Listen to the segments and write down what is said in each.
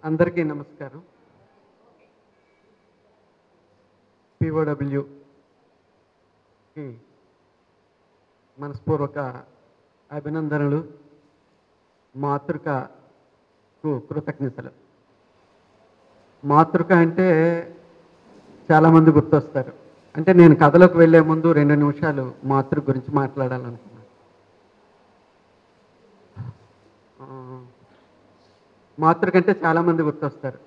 అందరికీ నమస్కారం. పిఓడబ్ల్యూకి మనస్పూర్వక అభినందనలు, మాతృకకు కృతజ్ఞతలు. మాతృక అంటే చాలామంది గుర్తొస్తారు. అంటే నేను కథలోకి వెళ్ళే ముందు 2 నిమిషాలు మాతృక గురించి మాట్లాడాలనుకున్నాను. మాతృక అంటే చాలామంది గుర్తొస్తారు.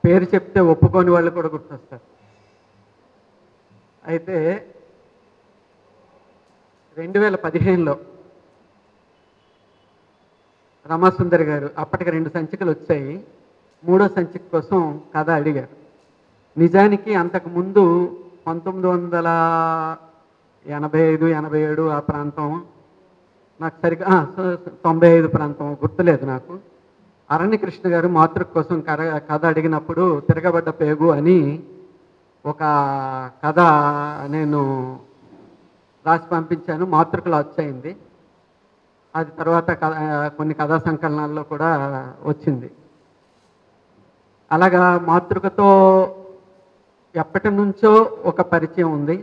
పేరు చెప్తే ఒప్పుకోని వాళ్ళు కూడా గుర్తొస్తారు. అయితే 2015లో రమాసుందరి గారు అప్పటికి 2 సంచికలు వచ్చాయి. 3వ సంచిక కోసం కథ అడిగారు. నిజానికి అంతకుముందు 1985, 87 ఆ ప్రాంతం, నాకు సరిగ్గా 95 ప్రాంతం గుర్తులేదు నాకు. అరణ్యకృష్ణ గారు మాతృక కోసం కథ అడిగినప్పుడు తిరగబడ్డ పేగు అని ఒక కథ నేను రాసి పంపించాను. మాతృకలో వచ్చాయింది. అది తర్వాత కొన్ని కథా సంకలనాల్లో కూడా వచ్చింది. అలాగా మాతృకతో ఎప్పటి నుంచో ఒక పరిచయం ఉంది.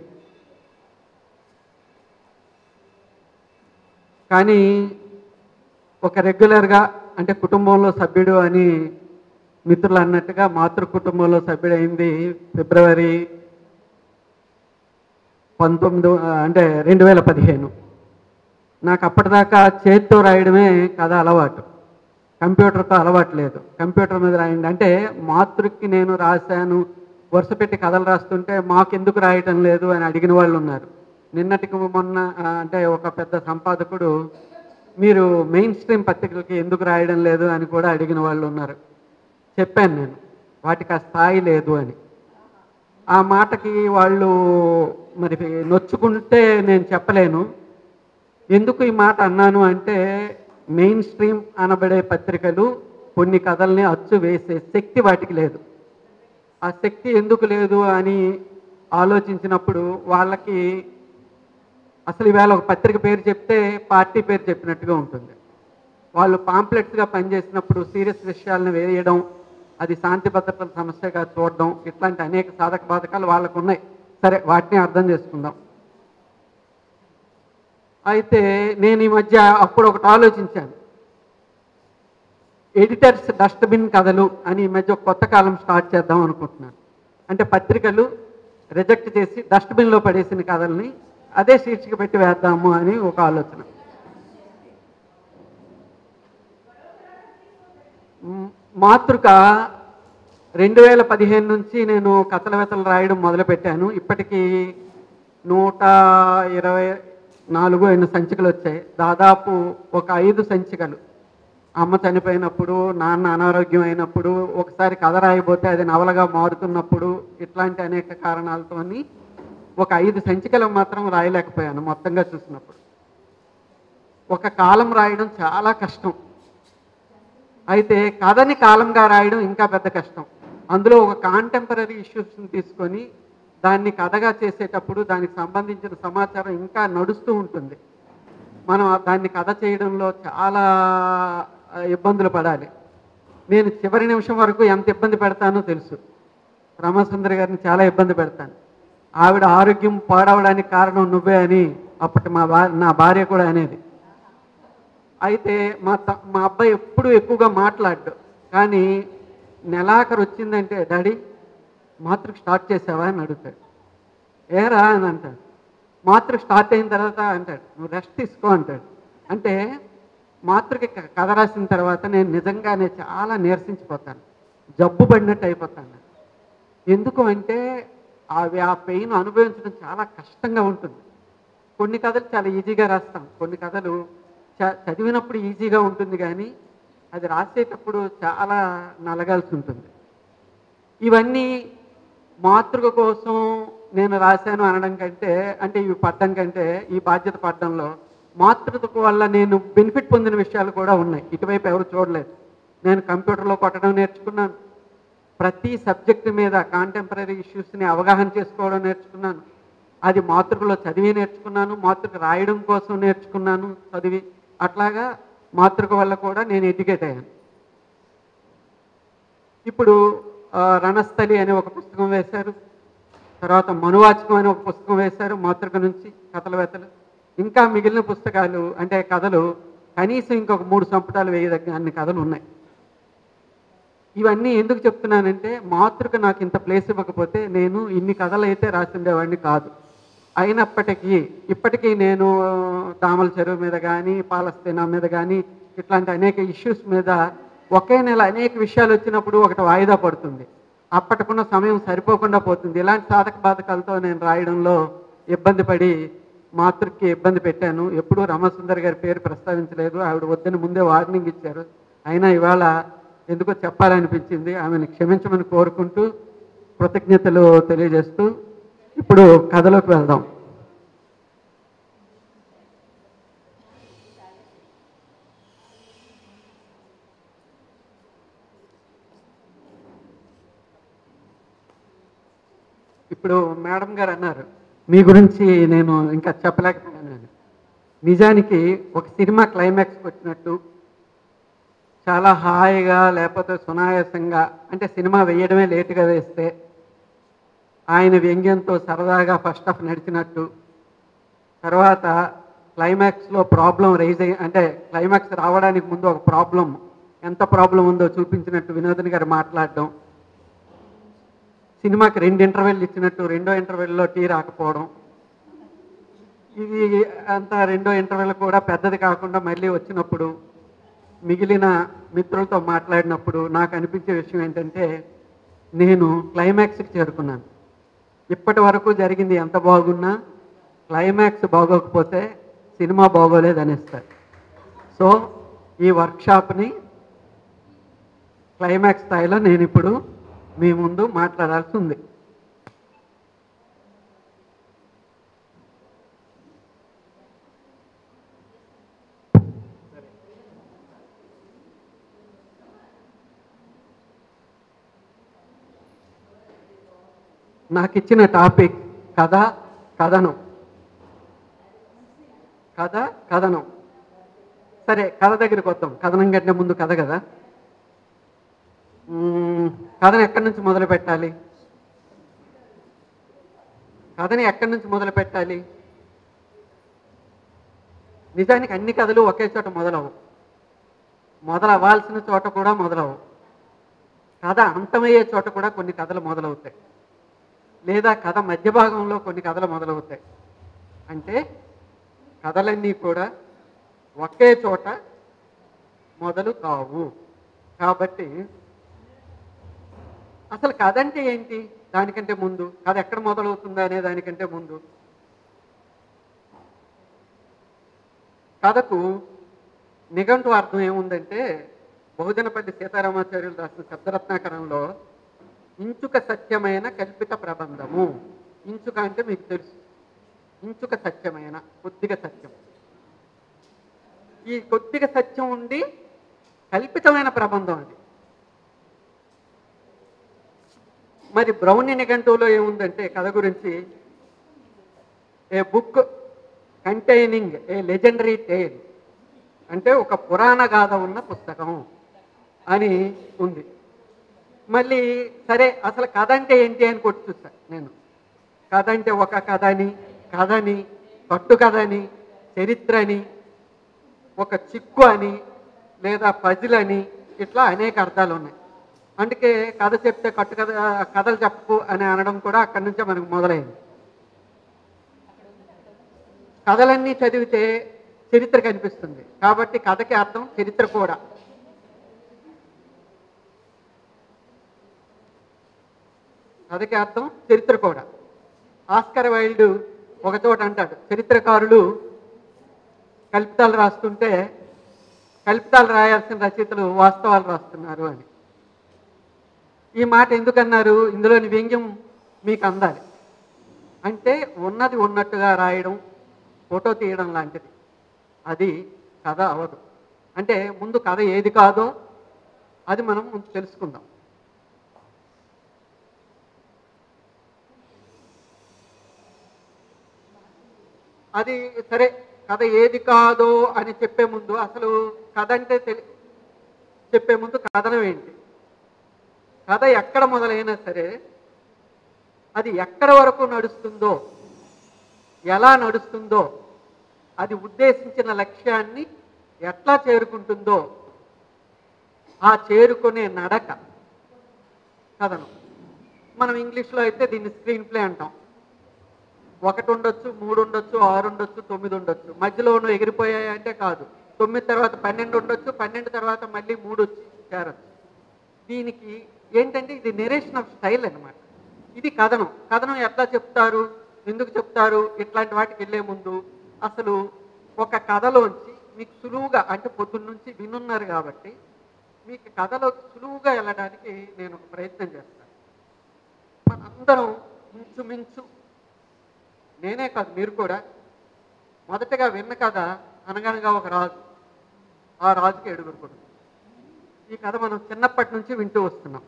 కానీ ఒక రెగ్యులర్గా అంటే కుటుంబంలో సభ్యుడు అని మిత్రులు అన్నట్టుగా మాతృ కుటుంబంలో సభ్యుడైంది ఫిబ్రవరి 2015. నాకు అప్పటిదాకా చేతితో రాయడమే కథ అలవాటు, కంప్యూటర్తో అలవాటు లేదు. కంప్యూటర్ మీద రాయండి అంటే మాతృకి నేను రాశాను, వరుస పెట్టి కథలు రాస్తుంటే మాకెందుకు రాయటం లేదు అని అడిగిన వాళ్ళు ఉన్నారు. నిన్నటికి మొన్న అంటే ఒక పెద్ద సంపాదకుడు మీరు మెయిన్ స్ట్రీమ్ పత్రికలకి ఎందుకు రాయడం లేదు అని కూడా అడిగిన వాళ్ళు ఉన్నారు. చెప్పాను నేను వాటికి ఆ స్థాయి లేదు అని. ఆ మాటకి వాళ్ళు మరి నొచ్చుకుంటే నేను చెప్పలేను. ఎందుకు ఈ మాట అన్నాను అంటే మెయిన్ స్ట్రీమ్ అనబడే పత్రికలు కొన్ని కథల్ని అచ్చు వేసే శక్తి వాటికి లేదు. ఆ శక్తి ఎందుకు లేదు అని ఆలోచించినప్పుడు వాళ్ళకి అసలు ఈవేళ ఒక పత్రిక పేరు చెప్తే పార్టీ పేరు చెప్పినట్టుగా ఉంటుంది. వాళ్ళు పాంప్లెట్స్గా పనిచేసినప్పుడు సీరియస్ విషయాలను వేయడం, అది శాంతి భద్రతల సమస్యగా చూడడం, ఇట్లాంటి అనేక సాధక బాధకాలు వాళ్ళకు ఉన్నాయి. సరే, వాటిని అర్థం చేసుకుందాం. అయితే నేను ఈ మధ్య అప్పుడు ఒకటి ఆలోచించాను. ఎడిటర్స్ డస్ట్బిన్ కథలు అని ఈ మధ్య ఒక కొత్త కాలం స్టార్ట్ చేద్దాం అనుకుంటున్నాను. అంటే పత్రికలు రిజెక్ట్ చేసి డస్ట్బిన్లో పడేసిన కథల్ని అదే శీర్షిక పెట్టి వేద్దాము అని ఒక ఆలోచన. మాతృక 2015 నుంచి నేను కథలు రాయడం మొదలుపెట్టాను. ఇప్పటికీ 124 సంచికలు వచ్చాయి. దాదాపు ఒక 5 సంచికలు అమ్మ చనిపోయినప్పుడు, నాన్న అనారోగ్యం అయినప్పుడు, ఒకసారి కథ రాయబోతే అది నవలగా మారుతున్నప్పుడు, ఇట్లాంటి అనేక కారణాలతో ఒక 5 సంచికలు మాత్రం రాయలేకపోయాను మొత్తంగా చూసినప్పుడు. ఒక కాలం రాయడం చాలా కష్టం. అయితే కథని కాలంగా రాయడం ఇంకా పెద్ద కష్టం. అందులో ఒక కాంటెంపరీ ఇష్యూస్ని తీసుకొని దాన్ని కథగా చేసేటప్పుడు దానికి సంబంధించిన సమాచారం ఇంకా నడుస్తూ ఉంటుంది. మనం దాన్ని కథ చేయడంలో చాలా ఇబ్బందులు పడాలి. నేను చివరి నిమిషం వరకు ఎంత ఇబ్బంది పెడతానో తెలుసు. రమాసుందరి గారిని చాలా ఇబ్బంది పెడతాను. ఆవిడ ఆరోగ్యం పాడవడానికి కారణం నువ్వే అని అప్పటి నా భార్య కూడా అనేది. అయితే మా అబ్బాయి ఎప్పుడు ఎక్కువగా మాట్లాడ్డు. కానీ నెలాఖరు వచ్చిందంటే డాడీ మాతృక స్టార్ట్ చేసావా అని అడుగుతాడు. ఏరా అని అంటాడు. మాతృక స్టార్ట్ అయిన తర్వాత అంటాడు నువ్వు రెస్ట్ తీసుకో అంటాడు. అంటే మాతృక కథ రాసిన తర్వాత నేను నిజంగానే చాలా నీరసించిపోతాను, జబ్బు పడినట్టు అయిపోతాను. ఎందుకు అంటే ఆ పెయిన్ అనుభవించడం చాలా కష్టంగా ఉంటుంది. కొన్ని కథలు చాలా ఈజీగా రాస్తాం, కొన్ని కథలు చదివినప్పుడు ఈజీగా ఉంటుంది, కానీ అది రాసేటప్పుడు చాలా నలగాల్సి ఉంటుంది. ఇవన్నీ మాతృక కోసం నేను రాశాను అనడం కంటే, అంటే ఇవి పడ్డం కంటే, ఈ బాధ్యత పడ్డంలో మాతృక వల్ల నేను బెనిఫిట్ పొందిన విషయాలు కూడా ఉన్నాయి. ఇటువైపు ఎవరు చూడలేదు. నేను కంప్యూటర్లో కొట్టడం నేర్చుకున్నాను. ప్రతి సబ్జెక్టు మీద కాంటెంపరీ ఇష్యూస్ని అవగాహన చేసుకోవడం నేర్చుకున్నాను. అది మాతృకలో చదివి నేర్చుకున్నాను, మాతృక రాయడం కోసం నేర్చుకున్నాను చదివి. అట్లాగా మాతృక వల్ల కూడా నేను ఎడ్యుకేట్ అయ్యాను. ఇప్పుడు రణస్థలి అనే ఒక పుస్తకం వేశారు. తర్వాత మనువాచకం అనే ఒక పుస్తకం వేశారు మాతృక నుంచి కథలు. ఇంకా మిగిలిన పుస్తకాలు అంటే కథలు కనీసం ఇంకొక 3 సంపుటాలు వేయదగ్గ అన్ని కథలు ఉన్నాయి. ఇవన్నీ ఎందుకు చెప్తున్నానంటే మాతృక నాకు ఇంత ప్లేస్ ఇవ్వకపోతే నేను ఇన్ని కథలు అయితే రాసిండేవాడిని కాదు. అయినప్పటికీ ఇప్పటికీ నేను దామల చెరువు మీద కానీ పాలస్తీనా మీద కానీ ఇట్లాంటి అనేక ఇష్యూస్ మీద ఒకే నెల అనేక విషయాలు వచ్చినప్పుడు ఒకటి వాయిదా పడుతుంది. అప్పటికున్న సమయం సరిపోకుండా పోతుంది. ఇలాంటి సాధక బాధకాలతో నేను రాయడంలో ఇబ్బంది పడి మాతృకి ఇబ్బంది పెట్టాను. ఎప్పుడూ రమసుందర్ గారి పేరు ప్రస్తావించలేదు. ఆవిడ వద్దని ముందే వార్నింగ్ ఇచ్చారు. అయినా ఇవాళ ఎందుకో చెప్పాలనిపించింది. ఆమెను క్షమించమని కోరుకుంటూ కృతజ్ఞతలు తెలియజేస్తూ ఇప్పుడు కథలోకి వెళ్దాం. ఇప్పుడు మేడం గారు అన్నారు మీ గురించి నేను ఇంకా చెప్పలేకపోయాను. నిజానికి ఒక సినిమా క్లైమాక్స్కి వచ్చినట్టు చాలా హాయిగా లేకపోతే సునాయాసంగా అంటే సినిమా వేయడమే లేటుగా వేస్తే ఆయన వ్యంగ్యంతో సరదాగా ఫస్ట్ హాఫ్ నడిచినట్టు తర్వాత క్లైమాక్స్లో ప్రాబ్లం రైజ్ అయ్యి అంటే క్లైమాక్స్ రావడానికి ముందు ఒక ప్రాబ్లం ఎంత ప్రాబ్లం ఉందో చూపించినట్టు వినోదన్ గారు మాట్లాడడం, సినిమాకి 2 ఇంటర్వెల్ ఇచ్చినట్టు 2వ ఇంటర్వెల్లో టీ రాకపోవడం, ఇది అంతా 2వ ఇంటర్వెల్ కూడా పెద్దది కాకుండా మళ్ళీ వచ్చినప్పుడు మిగిలిన మిత్రులతో మాట్లాడినప్పుడు నాకు అనిపించే విషయం ఏంటంటే నేను క్లైమాక్స్కి చేరుకున్నాను. ఇప్పటి వరకు జరిగింది ఎంత బాగున్నా క్లైమాక్స్ బాగోకపోతే సినిమా బాగోలేదు అనేస్తారు. సో ఈ వర్క్షాప్ని క్లైమాక్స్ స్థాయిలో నేను ఇప్పుడు మీ ముందు మాట్లాడాల్సి ఉంది. నాకు ఇచ్చిన టాపిక్ కథనం. సరే, కథ దగ్గరికి వద్దాం. కథనం కంటే ముందు కథ కదా. కథను ఎక్కడి నుంచి మొదలు పెట్టాలి? నిజానికి అన్ని కథలు ఒకే చోట మొదలవ్వాల్సిన చోట కూడా మొదలవు. కథ అంతమయ్యే చోట కూడా కొన్ని కథలు మొదలవుతాయి, లేదా కథ మధ్య భాగంలో కొన్ని కథలు మొదలవుతాయి. అంటే కథలన్నీ కూడా ఒకే చోట మొదలు కావు. కాబట్టి అసలు కథ అంటే ఏంటి? దానికంటే ముందు కథ ఎక్కడ మొదలవుతుందా అనే దానికంటే ముందు కథకు నిఘంటు అర్థం ఏముందంటే బహుజనపల్లి సీతారామాచార్యులు రాసిన శబ్దరత్నాకరంలో ఇంచుక సత్యమైన కల్పిత ప్రబంధము. ఇంచుక అంటే మీకు తెలుసు, ఇంచుక సత్యమైన కొద్దిగా సత్యం. ఈ కొద్దిగా సత్యం ఉండి కల్పితమైన ప్రబంధం అది. మరి బ్రౌని నిఘంటువులో ఏముందంటే కథ గురించి ఏ బుక్ కంటైనింగ్ ఏ లెజెండరీ టేల్ అంటే ఒక పురాణ గాథ ఉన్న పుస్తకం అని ఉంది. మళ్ళీ సరే అసలు కథ అంటే ఏంటి అని కొట్టి చూస్తాను నేను. కథ అంటే ఒక కథని కట్టు కథని, చరిత్రని, ఒక చిక్కు అని, లేదా పజిల్ అని, ఇట్లా అనేక అర్థాలు ఉన్నాయి. అందుకే కథ చెప్తే కథలు చెప్పు అని అనడం కూడా అక్కడి నుంచే మనకు మొదలైంది. కథలన్నీ చదివితే చరిత్ర కనిపిస్తుంది, కాబట్టి కథకి అర్థం చరిత్ర కూడా. ఆస్కర్ వైల్డ్ ఒక చోట అంటాడు, చరిత్రకారులు కల్పితాలు రాస్తుంటే కల్పితాలు రాయాల్సిన రచయితలు వాస్తవాలు రాస్తున్నారు అని. ఈ మాట ఎందుకన్నారు? ఇందులోని వ్యంగ్యం మీకు అందాలి. అంటే ఉన్నది ఉన్నట్టుగా రాయడం, ఫోటో తీయడం లాంటిది. అది కథ అవదు. అంటే ముందు కథ ఏది కాదో అది మనం ముందు తెలుసుకుందాం. అది సరే, కథ ఏది కాదో అని చెప్పే ముందు అసలు కథ అంటే చెప్పే ముందు కథనం ఏంటి? కథ ఎక్కడ మొదలైనా సరే అది ఎక్కడ వరకు నడుస్తుందో, ఎలా నడుస్తుందో, అది ఉద్దేశించిన లక్ష్యాన్ని ఎట్లా చేరుకుంటుందో ఆ చేరుకునే నడక కథనం. మనం ఇంగ్లీష్లో అయితే దీన్ని స్క్రీన్ ప్లే అంటాం. 1 ఉండొచ్చు, 3 ఉండొచ్చు, 6 ఉండొచ్చు, 9 ఉండొచ్చు. మధ్యలో ఉన్న ఎగిరిపోయాయి అంటే కాదు. 9 తర్వాత 12 ఉండొచ్చు, 12 తర్వాత మళ్ళీ 3 వచ్చి చేరొచ్చు. దీనికి ఏంటంటే ఇది నెరేషన్ ఆఫ్ స్టైల్ అనమాట. ఇది కథనం. కథనం ఎట్లా చెప్తారు, ఎందుకు చెప్తారు? ఇట్లాంటి వాటికి వెళ్ళే ముందు అసలు ఒక కథలోంచి మీకు సులువుగా, అంటే పొద్దున్న నుంచి వినున్నారు కాబట్టి మీకు కథలో సులువుగా వెళ్ళడానికి నేను ఒక ప్రయత్నం చేస్తాను. మనందరం ఇంచుమించు, నేనే కాదు మీరు కూడా, మొదటగా విన్న కథ అనగనగా ఒక రాజు, ఆ రాజుకి 7 కొడుకులు. ఈ కథ మనం చిన్నప్పటి నుంచి వింటూ వస్తున్నాం.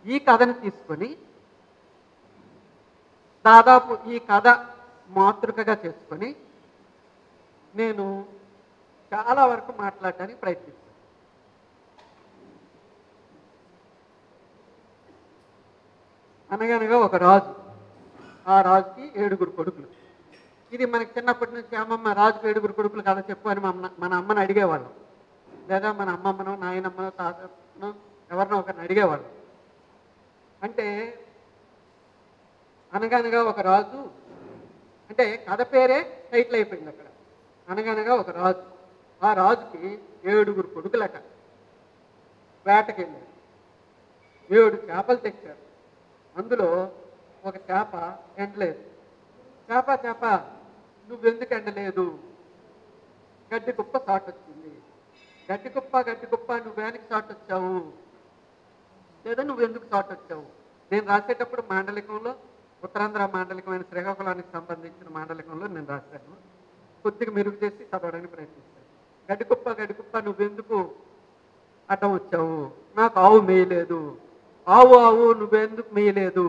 ఈ కథను తీసుకొని దాదాపు ఈ కథ మాతృకగా చేసుకొని నేను చాలా వరకు మాట్లాడడానికి ప్రయత్నిస్తాను. అనగనగా ఒక రాజు, ఆ రాజుకి 7 కొడుకులు. ఇది మనకి చిన్నప్పటి నుంచి అమ్మమ్మ రాజుకి 7 కొడుకులు కథ చెప్పు అని మన అమ్మని అడిగేవాళ్ళం, లేదా మన అమ్మమ్మనో నాయనమ్మనో తాతనో ఎవరినో ఒకరిని అడిగేవాళ్ళం. అంటే అనగనగా ఒక రాజు అంటే కథ పేరే టైటిల్ అయిపోయింది అక్కడ. అనగనగా ఒక రాజు, ఆ రాజుకి 7 కొడుకులట. వేటకెళ్ళారు, 7 చేపలు తెచ్చారు. అందులో ఒక చేప ఎండలేదు. చేప నువ్వెందుకు ఎండలేదు? గడ్డి కుప్ప షాట్ వచ్చింది. గడ్డి కుప్ప నువ్వేనికి షాట్ వచ్చావు, లేదా నువ్వెందుకు షాట్ వచ్చావు? నేను రాసేటప్పుడు మాండలికంలో, ఉత్తరాంధ్ర మాండలికమైన శ్రీకాకుళానికి సంబంధించిన మాండలికంలో నేను రాశాను. కొద్దిగా మెరుగు చేసి చదవడానికి ప్రయత్నిస్తాను. గడ్డి కుప్ప నువ్వెందుకు అడ్డం వచ్చావు? నాకు ఆవు మేయలేదు. ఆవు నువ్వెందుకు మేయలేదు?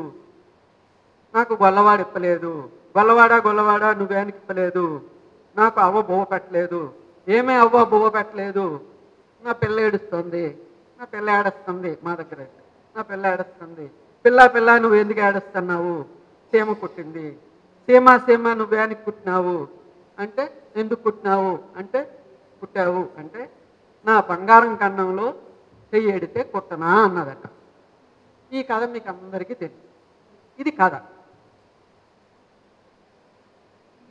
నాకు గొల్లవాడు ఇప్పలేదు. గొల్లవాడా నువ్వేనికి ఇప్పలేదు. నాకు అవ్వ బువ్వ పెట్టలేదు. ఏమే అవ్వ బువ్వ పెట్టలేదు? నా పిల్ల ఏడుస్తుంది. నా పిల్ల ఏడుస్తుంది. మా దగ్గర అయితే నా పిల్ల ఏడుస్తుంది. పిల్ల నువ్వెందుకు ఏడుస్తున్నావు? సీమ కుట్టింది. సీమ నువ్వేనికి కుట్టినావు అంటే, ఎందుకు కుట్టినావు అంటే, కుట్టావు అంటే నా బంగారం కన్నంలో చెయ్యేడితే కుట్టనా అన్నదట. ఈ కథ మీకు అందరికీ తెలుసు. ఇది కథ.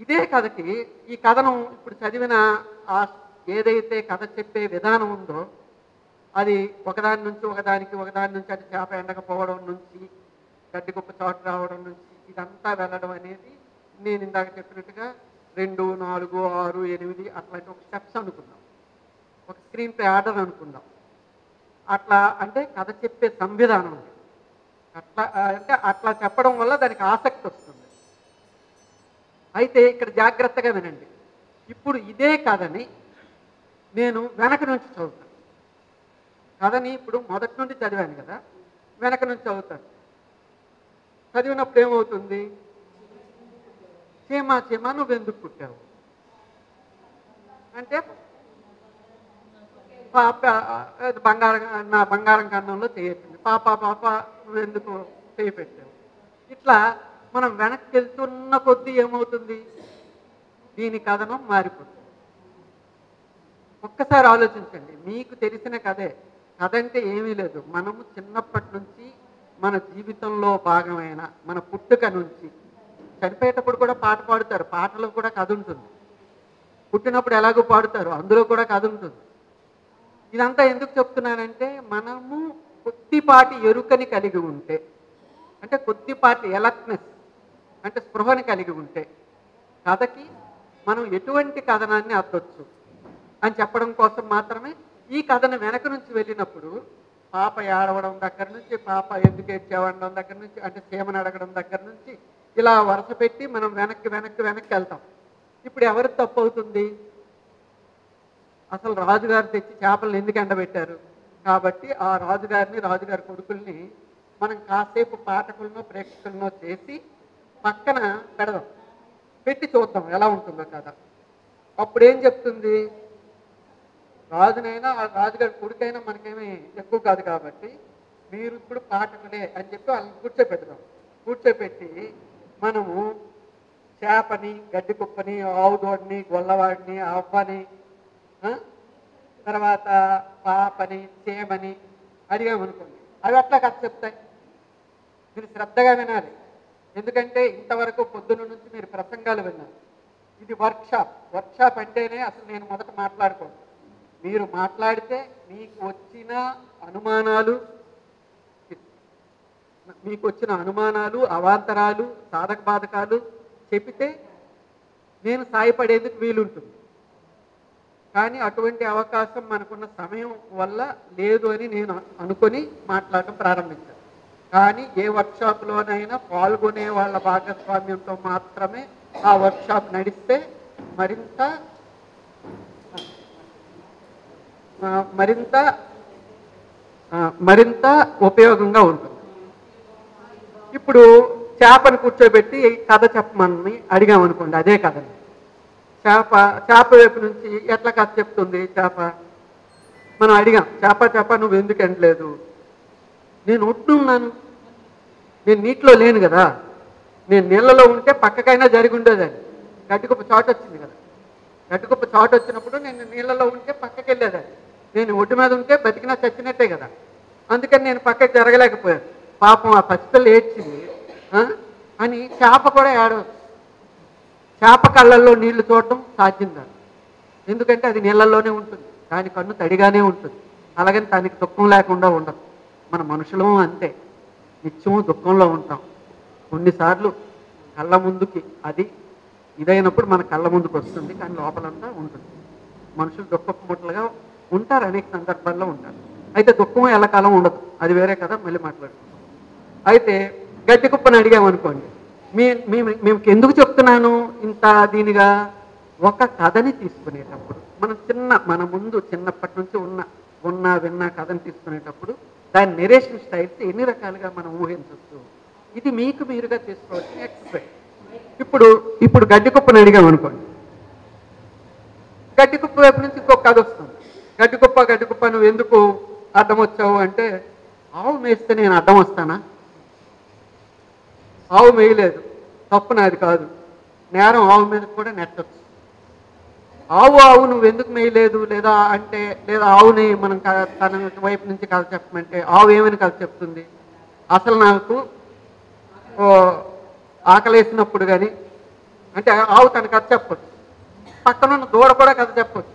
ఇదే కథకి ఈ కథను ఇప్పుడు చదివిన ఏదైతే కథ చెప్పే విధానం ఉందో అది ఒకదాని నుంచి అది చేప ఎండకపోవడం నుంచి, గడ్డి కుప్ప చోటు రావడం నుంచి ఇదంతా వెళ్ళడం అనేది నేను ఇందాక చెప్పినట్టుగా 2, 4, 6, 8 అట్లాంటి ఒక స్టెప్స్ అనుకుందాం, ఒక స్క్రీన్ ప్లే ఆర్డర్ అనుకుందాం. అట్లా అంటే కథ చెప్పే సంవిధానం ఉంది. అట్లా అంటే అట్లా చెప్పడం వల్ల దానికి ఆసక్తి వస్తుంది. అయితే ఇక్కడ జాగ్రత్తగా వినండి. ఇప్పుడు ఇదే కథని నేను వెనక నుంచి చదువుతాను. కథని ఇప్పుడు మొదటి నుండి చదివాను కదా, వెనక నుంచి చదువుతాను. చదివినప్పుడు ఏమవుతుంది? చీమ నువ్వెందుకు పుట్టావు అంటే, నా బంగారం కన్నంలో చేయొచ్చింది. పాప నువ్వెందుకు చేయి పెట్టావు? ఇట్లా మనం వెనక్కి వెళ్తున్న కొద్దీ ఏమవుతుంది? దీని కథనం మారిపోతుంది. ఒక్కసారి ఆలోచించండి. మీకు తెలిసిన కథ అంటే ఏమీ లేదు. మనము చిన్నప్పటి నుంచి మన జీవితంలో భాగమైన మన పుట్టుక నుంచి చనిపోయేటప్పుడు కూడా పాట పాడుతారు. పాటలో కూడా కథ ఉంటుంది. పుట్టినప్పుడు ఎలాగో పాడుతారు, అందులో కూడా కథ ఉంటుంది. ఇదంతా ఎందుకు చెప్తున్నానంటే, మనము కొద్దిపాటి ఎరుకని కలిగి ఉంటే, అంటే కొద్దిపాటి ఎలర్ట్నెస్ అంటే స్పృహని కలిగి ఉంటే కథకి మనం ఎటువంటి కథనాన్ని అద్దొచ్చు అని చెప్పడం కోసం మాత్రమే ఈ కథను వెనక నుంచి వెళ్ళినప్పుడు పాప ఏడవడం దగ్గర నుంచి, పాప ఎందుకు ఏడ్చేవడం దగ్గర నుంచి, అంటే సీమను అడగడం దగ్గర నుంచి ఇలా వరుస పెట్టి మనం వెనక్కి వెళ్తాం. ఇప్పుడు ఎవరికి తప్పు అవుతుంది? అసలు రాజుగారు తెచ్చి చేపలను ఎందుకు ఎండబెట్టారు? కాబట్టి ఆ రాజుగారి కొడుకుల్ని మనం కాసేపు పాఠకులను ప్రేక్షకులను చేసి పక్కన పెడదాం, పెట్టి చూద్దాం ఎలా ఉంటుందో కదా. అప్పుడు ఏం చెప్తుంది? రాజునైనా రాజుగారి కొడుకైనా మనకేమీ ఎక్కువ కాదు కాబట్టి మీరు ఇప్పుడు పాఠకులే అని చెప్పి వాళ్ళని కూర్చోపెడతాం. కూర్చోపెట్టి మనము చేపని, గడ్డి కుప్పని, ఆవుదోడిని, గొల్లవాడిని, అవ్వని, తర్వాత పాపని, చేమని అడిగామనుకోండి, అవి అట్లా కథ చెప్తాయి. మీరు శ్రద్ధగా వినాలి. ఎందుకంటే ఇంతవరకు పొద్దున్న నుంచి మీరు ప్రసంగాలు విన్నారు. ఇది వర్క్షాప్. వర్క్షాప్ అంటేనే అసలు నేను మొదట మాట్లాడుకోను. మీరు మాట్లాడితే మీకు వచ్చిన అనుమానాలు, అవాంతరాలు, సాధక బాధకాలు చెబితే నేను సాయపడేందుకు వీలుంటుంది. కానీ అటువంటి అవకాశం మనకున్న సమయం వల్ల లేదు అని నేను అనుకొని మాట్లాడటం ప్రారంభించాను. కానీ ఏ వర్క్షాప్లోనైనా పాల్గొనే వాళ్ళ భాగస్వామ్యంతో మాత్రమే ఆ వర్క్షాప్ నడిస్తే మరింత ఉపయోగంగా ఉంటుంది. ఇప్పుడు చేపను కూర్చోబెట్టి కథ చెప్పమని అడిగామనుకోండి, అదే కథని. చేప వైపు నుంచి ఎట్లా కథ చెప్తుంది చేప? మనం అడిగాం, చేప నువ్వు ఎందుకు ఎండలేదు? నేను ఒట్టున్నాను, నేను నీటిలో లేను కదా, నేను నీళ్ళలో ఉంటే పక్కకైనా జరిగి ఉండేదాన్ని. గడ్డికుప్ప చోట వచ్చింది కదా, గడ్డికుప్ప చోట వచ్చినప్పుడు నేను నీళ్ళలో ఉంటే పక్కకి వెళ్ళేదాన్ని. నేను ఒడ్డు మీద ఉంటే బతికినా చచ్చినట్టే కదా, అందుకని నేను పక్కకి జరగలేకపోయాను. పాపం ఆ పసిపిల్ల ఏడ్చింది అని చేప కూడా ఏడవచ్చు. చేప కళ్ళల్లో నీళ్లు చూడటం సాధ్యం కాదు, ఎందుకంటే అది నీళ్ళల్లోనే ఉంటుంది, దాని కన్ను తడిగానే ఉంటుంది. అలాగని దానికి దుఃఖం లేకుండా ఉండదు. మన మనుషులు అంతే, నిత్యము దుఃఖంలో ఉంటాం. కొన్నిసార్లు కళ్ళ ముందుకి అది ఇదైనప్పుడు మన కళ్ళ ముందుకు వస్తుంది, కానీ లోపలంతా ఉంటుంది. మనుషులు దుఃఖపు ముట్టలుగా ఉంటారు, అనేక సందర్భాల్లో ఉంటారు. అయితే దుఃఖం ఎల్లకాలం ఉండదు, అది వేరే కదా, మళ్ళీ మాట్లాడుకుంటాం. అయితే గడ్డి కుప్పని అడిగామనుకోండి, మేము ఎందుకు చెప్తున్నాను ఇంత దీనిగా? ఒక కథని తీసుకునేటప్పుడు మన ముందు చిన్నప్పటి నుంచి విన్న కథని తీసుకునేటప్పుడు దాని నెరేషన్ స్టైల్స్ ఎన్ని రకాలుగా మనం ఊహించవచ్చు. ఇది మీకు మీరుగా చేసుకోవాల్సిన ఎక్సర్సైజ్. ఇప్పుడు గడ్డి కుప్పని అడిగామనుకోండి, గడ్డి కుప్ప వైపు నుంచి ఇంకొక కథ వస్తుంది. గడ్డి కుప్ప నువ్వు ఎందుకు అడ్డం వచ్చావు అంటే, ఆవు మేస్తే నేను అడ్డం వస్తానా? ఆవు మేయలేదు, తప్పు నాది కాదు, నేరం ఆవు మీద కూడా నెట్టచ్చు. ఆవు నువ్వు ఎందుకు మేయలేదు లేదా ఆవుని మనం తన వైపు నుంచి కథ చెప్పమంటే ఆవు ఏమని కథ చెప్తుంది? అసలు నాకు ఆకలేసినప్పుడు కానీ అంటే ఆవు తన కథ చెప్పొచ్చు. పక్కనున్న దూడ కూడా కథ చెప్పొచ్చు,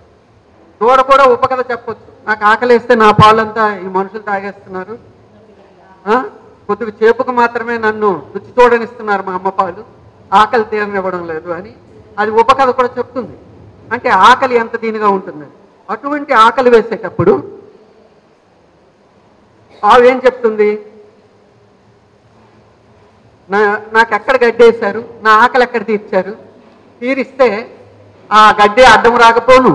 దూడ కూడా ఉపకథ చెప్పొచ్చు. నాకు ఆకలేస్తే నా పాలంతా ఈ మనుషులు తాగేస్తున్నారు, కొద్దిగా చేపుకు మాత్రమే నన్ను రుచి చూడనిస్తున్నారు మా అమ్మ పాలు, ఆకలి తీరనివ్వడం లేదు అని అది ఉపకథ కూడా చెప్తుంది. అంటే ఆకలి ఎంత దీనిగా ఉంటుంది. అటువంటి ఆకలి వేసేటప్పుడు ఆవు ఏం చెప్తుంది? నాకు ఎక్కడ గడ్డేశారు, నా ఆకలి ఎక్కడ తీర్చారు, తీరిస్తే ఆ గడ్డి అడ్డం రాకపోను,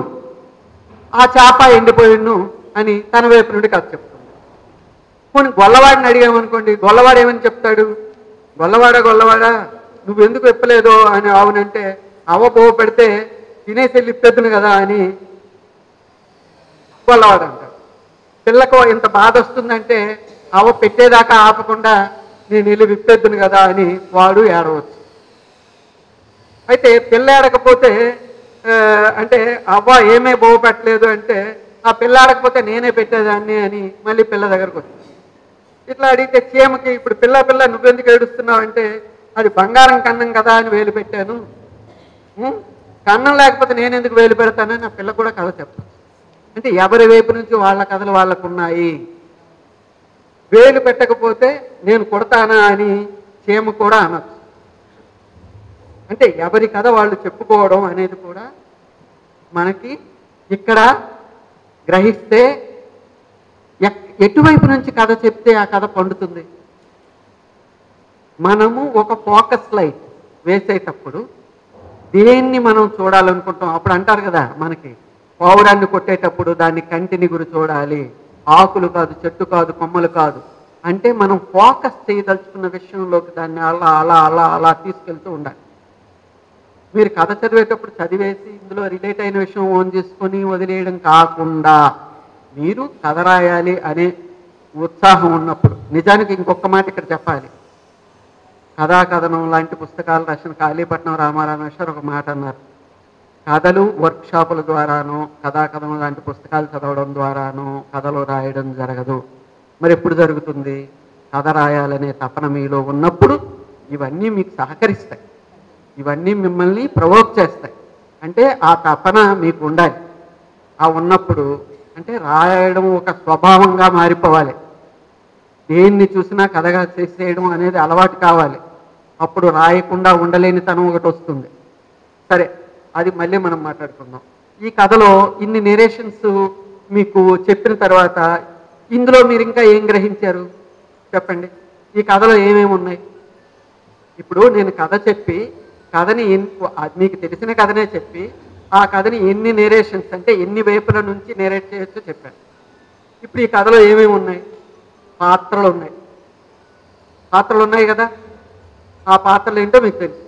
ఆ చేప ఎండిపోయిను అని తన వైపు నుండి కథ చెప్తుంది. కొన్ని గొల్లవాడిని అడిగామనుకోండి, గొల్లవాడు ఏమని చెప్తాడు? గొల్లవాడా నువ్వెందుకు విప్పలేదో అని ఆవునంటే, అవ్వ పోవ పెడితే తినేసి వెళ్ళి ఇప్పేద్దును కదా అని గొల్లవాడు అంటాడు. పిల్లకు ఇంత బాధ వస్తుందంటే అవ్వ పెట్టేదాకా ఆపకుండా నేను వెళ్ళి విప్పేద్దును కదా అని వాడు ఏడవచ్చు. అయితే పిల్ల ఏడకపోతే అంటే అవ్వ ఏమే పోవ పెట్టలేదు అంటే, ఆ పిల్ల ఆడకపోతే నేనే పెట్టేదాన్ని అని మళ్ళీ పిల్ల దగ్గరకు వచ్చింది. ఇట్లా అడిగితే చీమకి ఇప్పుడు పిల్ల నువ్వెందుకు ఏడుస్తున్నావు అంటే, అది బంగారం కన్నం కదా అని వేలు పెట్టాను, కన్నం లేకపోతే నేను ఎందుకు వేలు పెడతానని ఆ పిల్ల కూడా కథ చెప్తాను. అంటే ఎవరి వైపు నుంచి వాళ్ళ కథలు వాళ్ళకు ఉన్నాయి. వేలు పెట్టకపోతే నేను కొడతానా అని చీమ కూడా అనొచ్చు. అంటే ఎవరి కథ వాళ్ళు చెప్పుకోవడం అనేది కూడా మనకి ఇక్కడ గ్రహిస్తే ఎటువైపు నుంచి కథ చెప్తే ఆ కథ పండుతుంది. మనము ఒక ఫోకస్ లైట్ వేసేటప్పుడు దేన్ని మనం చూడాలనుకుంటాం? అప్పుడు అంటారు కదా మనకి, పావురాన్ని కొట్టేటప్పుడు దాన్ని కంటిని గురి చూడాలి, ఆకులు కాదు, చెట్టు కాదు, కొమ్మలు కాదు. అంటే మనం ఫోకస్ చేయదలుచుకున్న విషయంలోకి దాన్ని అలా అలా అలా అలా తీసుకెళ్తూ ఉండాలి. మీరు కథ చదివేటప్పుడు చదివేసి ఇందులో రిలేట్ అయిన విషయం ఓన్ చేసుకొని వదిలేయడం కాకుండా, మీరు కథ రాయాలి అనే ఉత్సాహం ఉన్నప్పుడు. నిజానికి ఇంకొక మాట ఇక్కడ చెప్పాలి. కథాకథనం లాంటి పుస్తకాలు రాసిన కాళీపట్నం రామారామేశ్వర్ ఒక మాట అన్నారు. కథలు వర్క్షాపుల ద్వారానో కథాకథనం లాంటి పుస్తకాలు చదవడం ద్వారానో కథలు రాయడం జరగదు. మరి ఎప్పుడు జరుగుతుంది? కథ రాయాలనే తపన మీలో ఉన్నప్పుడు ఇవన్నీ మీకు సహకరిస్తాయి, ఇవన్నీ మిమ్మల్ని ప్రవోక్ చేస్తాయి. అంటే ఆ తపన మీకు ఉండాలి. ఆ ఉన్నప్పుడు అంటే రాయడం ఒక స్వభావంగా మారిపోవాలి. దేన్ని చూసినా కథగా చేసేయడం అనేది అలవాటు కావాలి. అప్పుడు రాయకుండా ఉండలేని తనం ఒకటి వస్తుంది. సరే, అది మళ్ళీ మనం మాట్లాడుకుందాం. ఈ కథలో ఇన్ని నేరేషన్స్ మీకు చెప్పిన తర్వాత ఇందులో మీరు ఇంకా ఏం గ్రహించారు చెప్పండి? ఈ కథలో ఏమేమి ఉన్నాయి? ఇప్పుడు నేను కథ చెప్పి కథని మీకు తెలిసిన కథనే చెప్పి ఆ కథని ఎన్ని నేరేషన్స్ అంటే ఎన్ని వైపుల నుంచి నేరేట్ చేయొచ్చో చెప్పాను. ఇప్పుడు ఈ కథలో ఏమేమి ఉన్నాయి? పాత్రలు ఉన్నాయి. పాత్రలు ఉన్నాయి కదా. ఆ పాత్రలు ఏంటో మీకు తెలుసు.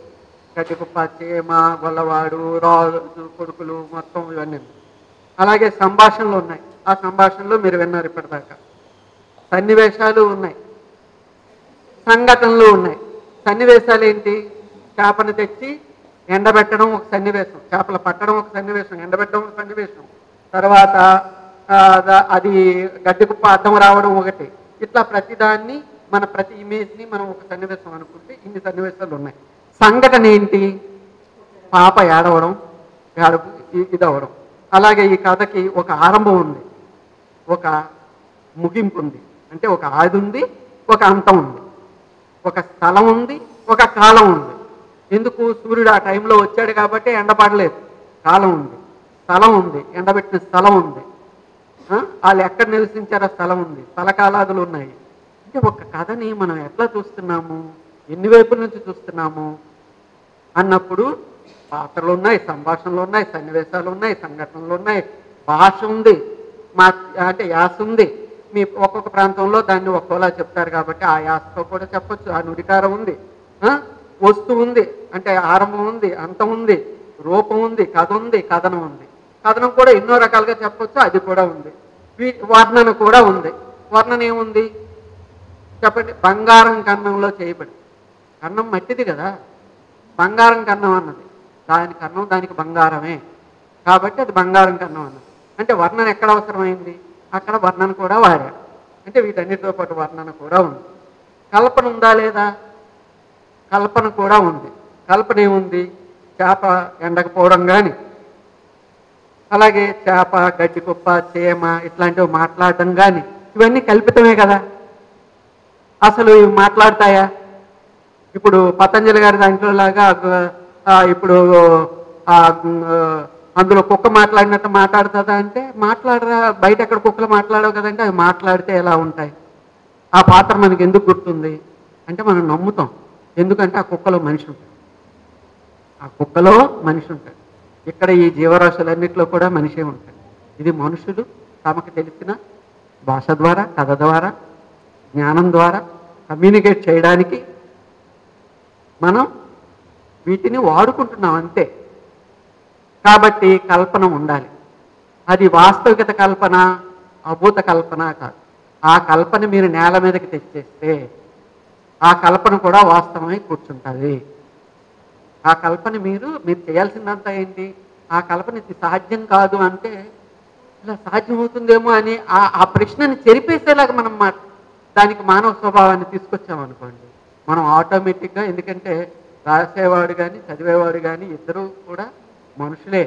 గడ్డికుప్ప, చేమ, గొల్లవాడు, రాజు కొడుకులు, మొత్తం ఇవన్నీ. అలాగే సంభాషణలు ఉన్నాయి. ఆ సంభాషణలు మీరు విన్నారు ఇప్పటిదాకా. సన్నివేశాలు ఉన్నాయి, సంఘటనలు ఉన్నాయి. సన్నివేశాలు ఏంటి? చేపను తెచ్చి ఎండబెట్టడం ఒక సన్నివేశం, చేపలు పట్టడం ఒక సన్నివేశం, ఎండబెట్టడం ఒక సన్నివేశం, తర్వాత అది గడ్డికుప్ప అడ్డం రావడం ఒకటి. ఇట్లా ప్రతిదాన్ని మన ప్రతి ఇమేజ్ని మనం ఒక సన్నివేశం అనుకుంటే ఇన్ని సన్నివేశాలు ఉన్నాయి. సంఘటన ఏంటి? పాప ఏడవడం, ఇది అవ్వడం. అలాగే ఈ కథకి ఒక ఆరంభం ఉంది, ఒక ముగింపు ఉంది. అంటే ఒక ఆది ఉంది, ఒక అంతం ఉంది, ఒక స్థలం ఉంది, ఒక కాలం ఉంది. ఎందుకు? సూర్యుడు ఆ టైంలో వచ్చాడు కాబట్టి ఎండపడలేదు. కాలం ఉంది, స్థలం ఉంది, ఎండబెట్టిన స్థలం ఉంది. వాళ్ళు ఎక్కడ నివసించారో స్థలం ఉంది, స్థలకాలాదులు ఉన్నాయి. అంటే ఒక కథని మనం ఎట్లా చూస్తున్నాము, ఎన్ని వైపుల నుంచి చూస్తున్నాము అన్నప్పుడు పాత్రలు ఉన్నాయి, సంభాషణలు ఉన్నాయి, సన్నివేశాలు ఉన్నాయి, సంఘటనలు ఉన్నాయి, భాష ఉంది, అంటే యాస ఉంది. మీ ఒక్కొక్క ప్రాంతంలో దాన్ని ఒక్కోలా చెప్తారు కాబట్టి ఆ యాసతో కూడా చెప్పొచ్చు. ఆ నుడికారం ఉంది, వస్తువు ఉంది, అంటే ఆరంభం ఉంది, అంతం ఉంది, రూపం ఉంది, కథ ఉంది, కథనం ఉంది. కథనం కూడా ఎన్నో రకాలుగా చెప్పొచ్చు, అది కూడా ఉంది. వర్ణన కూడా ఉంది. వర్ణన ఏముంది చెప్పండి? బంగారం కన్నంలో చేయబడి. కన్నం మట్టిది కదా, బంగారం కన్నం అన్నది. దాని కన్నం దానికి బంగారమే కాబట్టి అది బంగారం కన్నం అన్నది. అంటే వర్ణన ఎక్కడ అవసరమైంది? అక్కడ వర్ణన కూడా వాడారు. అంటే వీటన్నిటితో పాటు వర్ణన కూడా ఉంది. కల్పన ఉందా లేదా? కల్పన కూడా ఉంది. కల్పన ఏముంది? చేప ఎండకపోవడం కానీ, అలాగే చేప, గడ్డికుప్ప, చేమ ఇట్లాంటివి మాట్లాడటం కానీ, ఇవన్నీ కల్పితమే కదా. అసలు ఇవి మాట్లాడతాయా? ఇప్పుడు పతంజలి గారి దాంట్లో లాగా ఇప్పుడు అందులో కుక్క మాట్లాడినట్టు మాట్లాడుతుందా అంటే మాట్లాడరా. బయట ఎక్కడ కుక్కలు మాట్లాడవు కదంటే అవి మాట్లాడితే ఎలా ఉంటాయి? ఆ పాత్ర మనకి ఎందుకు గుర్తుంది అంటే మనం నమ్ముతాం. ఎందుకంటే ఆ కుక్కలో మనిషి ఉంటాడు, ఆ కుక్కలో మనిషి ఉంటాడు. ఇక్కడ ఈ జీవరాశులన్నింటిలో కూడా మనిషే ఉంటాడు. ఇది మనుషులు తమకు తెలిసిన భాష ద్వారా, కథ ద్వారా, జ్ఞానం ద్వారా కమ్యూనికేట్ చేయడానికి మనం వీటిని వాడుకుంటున్నాం అంతే. కాబట్టి కల్పన ఉండాలి. అది వాస్తవికత కల్పన, అభూత కల్పన కాదు. ఆ కల్పన మీరు నేల మీదకి తెచ్చేస్తే ఆ కల్పన కూడా వాస్తవమై కూర్చుంటుంది. ఆ కల్పన మీరు చేయాల్సిందంతా ఏంటి? ఆ కల్పన ఇది సాధ్యం కాదు అంటే ఇలా సాధ్యమవుతుందేమో అని ఆ ప్రశ్నని చెరిపేసేలాగా మనం దానికి మానవ స్వభావాన్ని తీసుకొచ్చామనుకోండి, మనం ఆటోమేటిక్గా, ఎందుకంటే రాసేవాడు కానీ చదివేవాడు కానీ ఇద్దరు కూడా మనుషులే,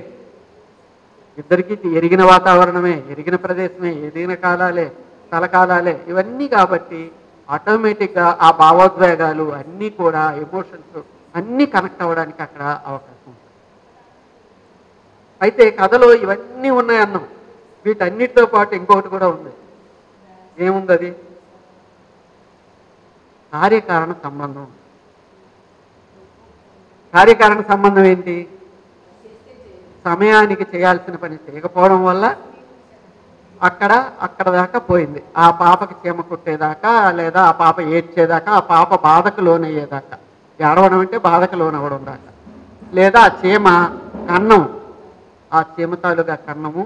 ఇద్దరికి ఎరిగిన వాతావరణమే, ఎరిగిన ప్రదేశమే, ఎరిగిన కాలాలే, స్థలకాలాలే ఇవన్నీ. కాబట్టి ఆటోమేటిక్గా ఆ భావోద్వేగాలు అన్నీ కూడా, ఎమోషన్స్ అన్నీ కనెక్ట్ అవ్వడానికి అక్కడ అవకాశం ఉంటుంది. అయితే కథలో ఇవన్నీ ఉన్నాయన్నాం. వీటన్నిటితో పాటు ఇంకొకటి కూడా ఉంది. ఏముంది? అది కార్యకారణ సంబంధం. కార్యకారణ సంబంధం ఏంటి? సమయానికి చేయాల్సిన పని చేయకపోవడం వల్ల అక్కడ దాకా పోయింది. ఆ పాపకి చీమ కుట్టేదాకా, లేదా ఆ పాప ఏడ్చేదాకా, ఆ పాప బాధకు లోనయ్యేదాకా, ఏడవడం అంటే బాధకు లోనవ్వడం దాకా, లేదా ఆ చీమ కన్నం, ఆ చీమ తాలూగా కన్నము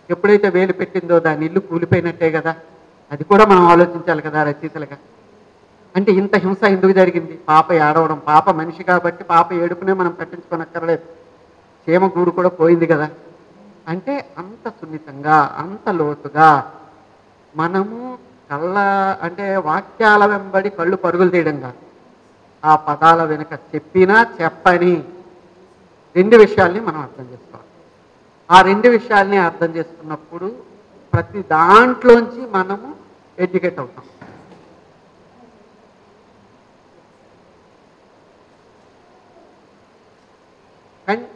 ఎప్పుడైతే వేలు పెట్టిందో దాని ఇల్లు కూలిపోయినట్టే కదా. అది కూడా మనం ఆలోచించాలి కదా రచయితలుగా. అంటే ఇంత హింస ఎందుకు జరిగింది? పాప ఏడవడం, పాప మనిషి కాబట్టి పాప ఏడుపునే మనం పట్టించుకోనక్కర్లేదు, క్షేమ గూడు కూడా పోయింది కదా. అంటే అంత సున్నితంగా, అంత లోతుగా మనము అంటే వాక్యాల వెంబడి కళ్ళు పరుగులు తీయడం కాదు, ఆ పదాల వెనుక చెప్పినా చెప్పని రెండు విషయాల్ని మనం అర్థం చేసుకోవాలి. ఆ రెండు విషయాల్ని అర్థం చేసుకున్నప్పుడు ప్రతి దాంట్లోంచి మనము ఎడ్యుకేట్ అవుతాం.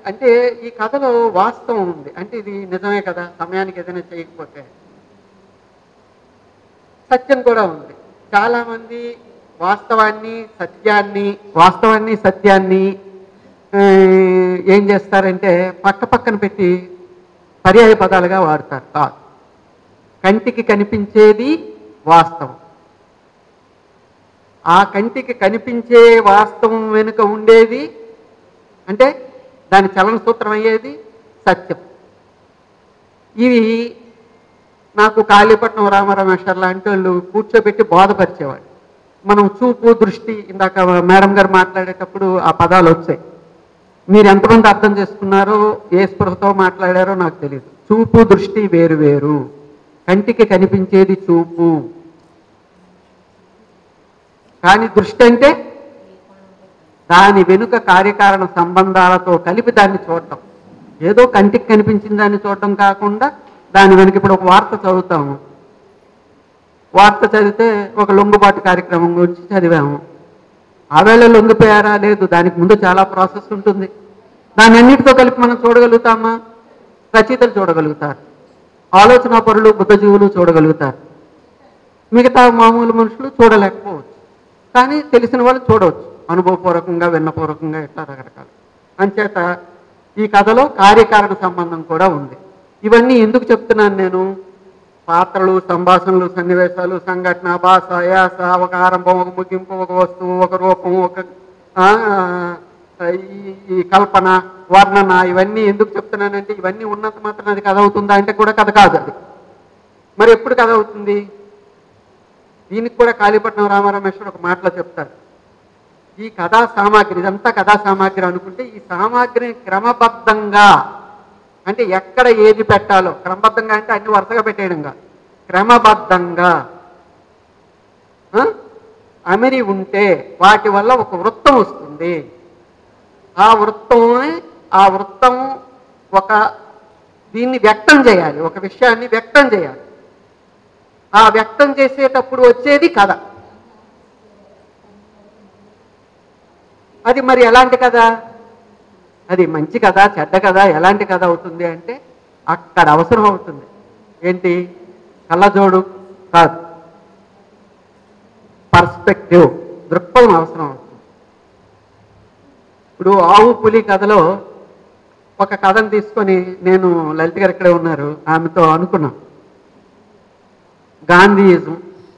అంటే ఈ కథలో వాస్తవం ఉంది, అంటే ఇది నిజమే కదా, సమయానికి ఏదైనా చేయకపోతే సత్యం కూడా ఉంది. చాలామంది వాస్తవాన్ని సత్యాన్ని ఏం చేస్తారంటే పక్కన పెట్టి పర్యాయ పదాలుగా వాడతారు. కాదు, కంటికి కనిపించేది వాస్తవం, ఆ కంటికి కనిపించే వాస్తవం వెనుక ఉండేది అంటే దాని చలన సూత్రం అయ్యేది సత్యం. ఇవి నాకు కాళీపట్నం రామరమేశ్వర్ లాంటి వాళ్ళు కూర్చోబెట్టి బోధపరిచేవాడు. మనం చూపు దృష్టి, ఇందాక మేడం గారు మాట్లాడేటప్పుడు ఆ పదాలు వచ్చాయి, మీరు ఎంతమంది అర్థం చేసుకున్నారో, ఏ స్పృహతో మాట్లాడారో నాకు తెలియదు. చూపు దృష్టి వేరు వేరు, కంటికి కనిపించేది చూపు, కానీ దృష్టి అంటే దాని వెనుక కార్యకారణ సంబంధాలతో కలిపి దాన్ని చూడటం. ఏదో కంటికి కనిపించిన దాన్ని చూడటం కాకుండా దాని వెనుక, ఇప్పుడు ఒక వార్త చదువుతాము, వార్త చదివితే ఒక లొంగుబాటు కార్యక్రమం గురించి చదివాము, ఆవేళ లొంగిపోయారా లేదు, దానికి ముందు చాలా ప్రాసెస్ ఉంటుంది. దాన్ని అన్నిటితో కలిపి మనం చూడగలుగుతామా? రచయితలు చూడగలుగుతారు, ఆలోచనా పరులు బుద్ధజీవులు చూడగలుగుతారు, మిగతా మామూలు మనుషులు చూడలేకపోవచ్చు. కానీ తెలిసిన వాళ్ళు చూడవచ్చు, అనుభవపూర్వకంగా, విన్నపూర్వకంగా, ఇట్లా రకరకాలు. అంచేత ఈ కథలో కార్యకారణ సంబంధం కూడా ఉంది. ఇవన్నీ ఎందుకు చెప్తున్నాను నేను? పాత్రలు, సంభాషణలు, సన్నివేశాలు, సంఘటన, భాష, యాస, ఒక ఆరంభం, ఒక ముగింపు, ఒక వస్తువు, ఒక రూపం, ఒక ఈ కల్పన, వర్ణన, ఇవన్నీ ఎందుకు చెప్తున్నానంటే ఇవన్నీ ఉన్నంత మాత్రం అది కథ అవుతుందా అంటే కూడా కథ కాదు అది. మరి ఎప్పుడు కథ అవుతుంది? దీనికి కూడా కాళీపట్నం రామరమేశ్వర్ ఒక మాటలో చెప్తారు, ఈ కథా సామాగ్రి, ఇదంతా కథా సామాగ్రి అనుకుంటే ఈ సామాగ్రిని క్రమబద్ధంగా, అంటే ఎక్కడ ఏది పెట్టాలో, క్రమబద్ధంగా అంటే అన్ని వరుసగా పెట్టేయడంగా, క్రమబద్ధంగా అమిరి ఉంటే వాటి వల్ల ఒక వృత్తం వస్తుంది. ఆ వృత్తం ఒక దీన్ని వ్యక్తం చేయాలి, ఒక విషయాన్ని వ్యక్తం చేయాలి. ఆ వ్యక్తం చేసేటప్పుడు వచ్చేది కథ. అది మరి ఎలాంటి కథ? అది మంచి కథ, చెడ్డ కథ, ఎలాంటి కథ అవుతుంది అంటే అక్కడ అవసరం అవుతుంది. ఏంటి? కళ్ళజోడు కాదు, పర్స్పెక్టివ్, దృక్పథం అవసరం అవుతుంది. ఇప్పుడు ఆవు పులి కథలో ఒక కథను తీసుకొని, నేను లలిత గారు ఇక్కడే ఉన్నారు, ఆమెతో అనుకున్నాను, గాంధీయిజం,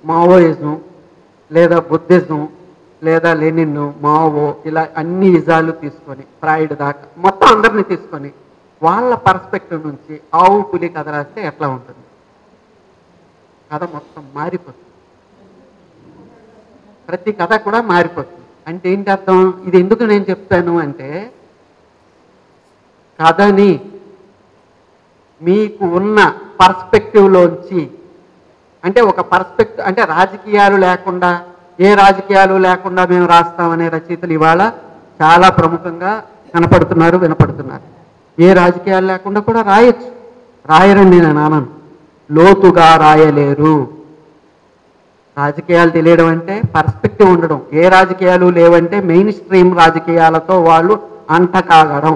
మావోయిజం, లేదా బుద్ధిజం, లేదా లెనిన్, మావో, ఇలా అన్ని ఇజాలు తీసుకొని, ఫ్రాయిడ్ దాకా మొత్తం అందరినీ తీసుకొని వాళ్ళ పర్స్పెక్టివ్ నుంచి ఆవు పులి కథ రాస్తే ఎట్లా ఉంటుంది? కథ మొత్తం మారిపోతుంది, ప్రతి కథ కూడా మారిపోతుంది. అంటే ఏంటి అర్థం? ఇది ఎందుకు నేను చెప్తాను అంటే, కథని మీకు ఉన్న పర్స్పెక్టివ్లోంచి, అంటే ఒక పర్స్పెక్టివ్, అంటే రాజకీయాలు లేకుండా, ఏ రాజకీయాలు లేకుండా మేము రాస్తామనే రచయితలు ఇవాళ చాలా ప్రముఖంగా కనపడుతున్నారు, వినపడుతున్నారు. ఏ రాజకీయాలు లేకుండా కూడా రాయొచ్చు, రాయరండి నేను అనను, లోతుగా రాయలేరు. రాజకీయాలు తెలియడం అంటే పర్స్పెక్టివ్ ఉండడం, ఏ రాజకీయాలు లేవంటే మెయిన్ స్ట్రీమ్ రాజకీయాలతో వాళ్ళు అంటకాగడం.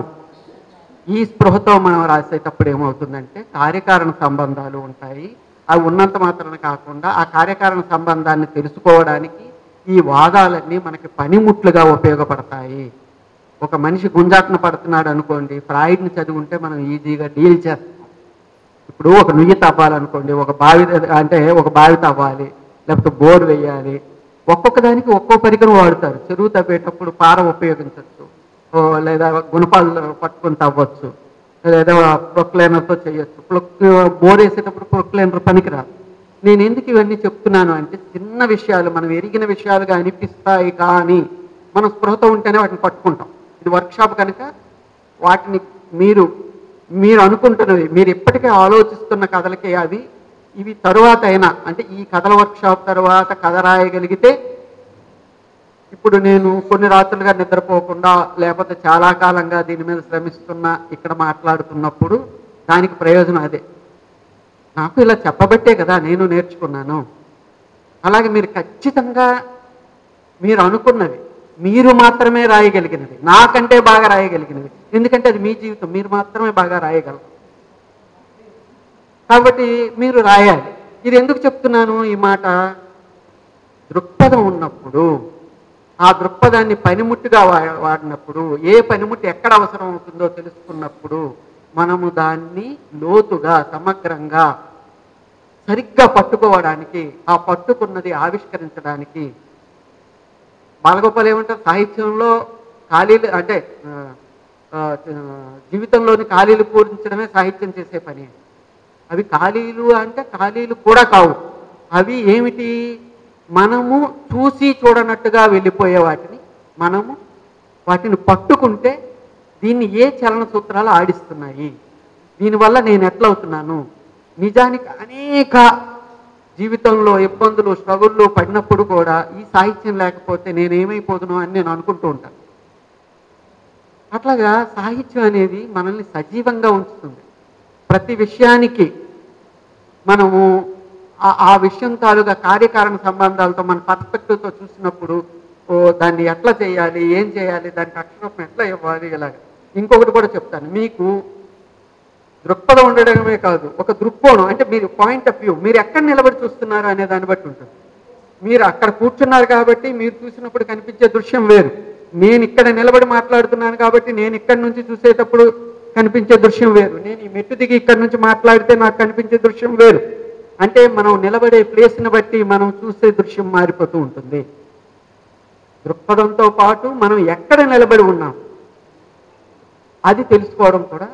ఈ స్పృహతో మనం రాసేటప్పుడు ఏమవుతుందంటే కార్యకారణ సంబంధాలు ఉంటాయి. అవి ఉన్నంత మాత్రాన కాకుండా ఆ కార్యకారణ సంబంధాన్ని తెలుసుకోవడానికి ఈ వాదాలన్నీ మనకి పనిముట్లుగా ఉపయోగపడతాయి. ఒక మనిషి గుంజాటన పడుతున్నాడు అనుకోండి, ఫ్రాయిడ్ని చదువుకుంటే మనం ఈజీగా డీల్ చేస్తాం. ఇప్పుడు ఒక నుయ్యి తవ్వాలనుకోండి, ఒక బావి తవ్వాలి, లేకపోతే బోర్ వేయాలి, ఒక్కొక్క దానికి ఒక్కో పరికరం వాడుతారు. చెరువు తవ్వేటప్పుడు పార ఉపయోగించవచ్చు, లేదా గుణపాలు పట్టుకొని తవ్వచ్చు, లేదా ప్రొక్లైనర్తో చేయొచ్చు. బోర్ వేసేటప్పుడు ప్రొక్లైనర్ పనికిరాదు, నేను ఎందుకు ఇవన్నీ చెప్తున్నాను అంటే, చిన్న విషయాలు మనం ఎరిగిన విషయాలుగా అనిపిస్తాయి, కానీ మనం స్పృహతో ఉంటేనే వాటిని పట్టుకుంటాం. ఇది వర్క్షాప్ కనుక వాటిని మీరు అనుకుంటున్నవి, మీరు ఇప్పటికే ఆలోచిస్తున్న కథలకే అవి. ఇవి తరువాత అయినా, అంటే ఈ కథల వర్క్షాప్ తర్వాత కథ రాయగలిగితే, ఇప్పుడు నేను కొన్ని రాత్రులుగా నిద్రపోకుండా లేకపోతే చాలా కాలంగా దీని మీద శ్రమిస్తున్నా ఇక్కడ మాట్లాడుతున్నప్పుడు దానికి ప్రయోజనం అదే. నాకు ఇలా చెప్పబట్టే కదా నేను నేర్చుకున్నాను. అలాగే మీరు ఖచ్చితంగా మీరు అనుకున్నవి మీరు మాత్రమే రాయగలిగినవి, నాకంటే బాగా రాయగలిగినవి. ఎందుకంటే అది మీ జీవితం, మీరు మాత్రమే బాగా రాయగలరు. కాబట్టి మీరు రాయాలి. ఇది ఎందుకు చెప్తున్నాను ఈ మాట? దృక్పథం ఉన్నప్పుడు, ఆ దృక్పథాన్ని పనిముట్టుగా వాడినప్పుడు, ఏ పనిముట్టు ఎక్కడ అవసరం అవుతుందో తెలుసుకున్నప్పుడు మనము దాన్ని లోతుగా సమగ్రంగా సరిగ్గా పట్టుకోవడానికి, ఆ పట్టుకున్నది ఆవిష్కరించడానికి. బాలగోపాల్ ఏమంటారు, సాహిత్యంలో ఖాళీలు అంటే జీవితంలోని ఖాళీలు పూరించడమే సాహిత్యం చేసే పని. అవి ఖాళీలు అంటే ఖాళీలు కూడా కావు. అవి ఏమిటి? మనము చూసి చూడనట్టుగా వెళ్ళిపోయే మనము వాటిని పట్టుకుంటే దీన్ని ఏ చలన సూత్రాలు ఆడిస్తున్నాయి, దీనివల్ల నేను ఎట్లవుతున్నాను. నిజానికి అనేక జీవితంలో ఇబ్బందులు స్ట్రగుళ్ళు పడినప్పుడు కూడా ఈ సాహిత్యం లేకపోతే నేనేమైపోదును అని నేను అనుకుంటూ ఉంటాను. అట్లాగా సాహిత్యం అనేది మనల్ని సజీవంగా ఉంచుతుంది. ప్రతి విషయానికి మనము ఆ విషయం తాలూగా కార్యకారణ సంబంధాలతో మన పర్స్పెక్టివ్తో చూసినప్పుడు దాన్ని ఎట్లా చేయాలి, ఏం చేయాలి, దానికి అక్షరూపం ఎట్లా ఇవ్వాలి, ఇలాగ. ఇంకొకటి కూడా చెప్తాను మీకు. దృక్పథం ఉండడమే కాదు, ఒక దృక్కోణం అంటే మీరు పాయింట్ ఆఫ్ వ్యూ, మీరు ఎక్కడ నిలబడి చూస్తున్నారు అనే దాన్ని బట్టి ఉంటుంది. మీరు అక్కడ కూర్చున్నారు కాబట్టి మీరు చూసినప్పుడు కనిపించే దృశ్యం వేరు. నేను ఇక్కడ నిలబడి మాట్లాడుతున్నాను కాబట్టి నేను ఇక్కడి నుంచి చూసేటప్పుడు కనిపించే దృశ్యం వేరు. నేను ఈ మెట్టు దిగి ఇక్కడి నుంచి మాట్లాడితే నాకు కనిపించే దృశ్యం వేరు. అంటే మనం నిలబడే ప్లేస్ని బట్టి మనం చూసే దృశ్యం మారిపోతూ ఉంటుంది. దృక్పథంతో పాటు మనం ఎక్కడ నిలబడి ఉన్నాం అది తెలుసుకోవడం కూడా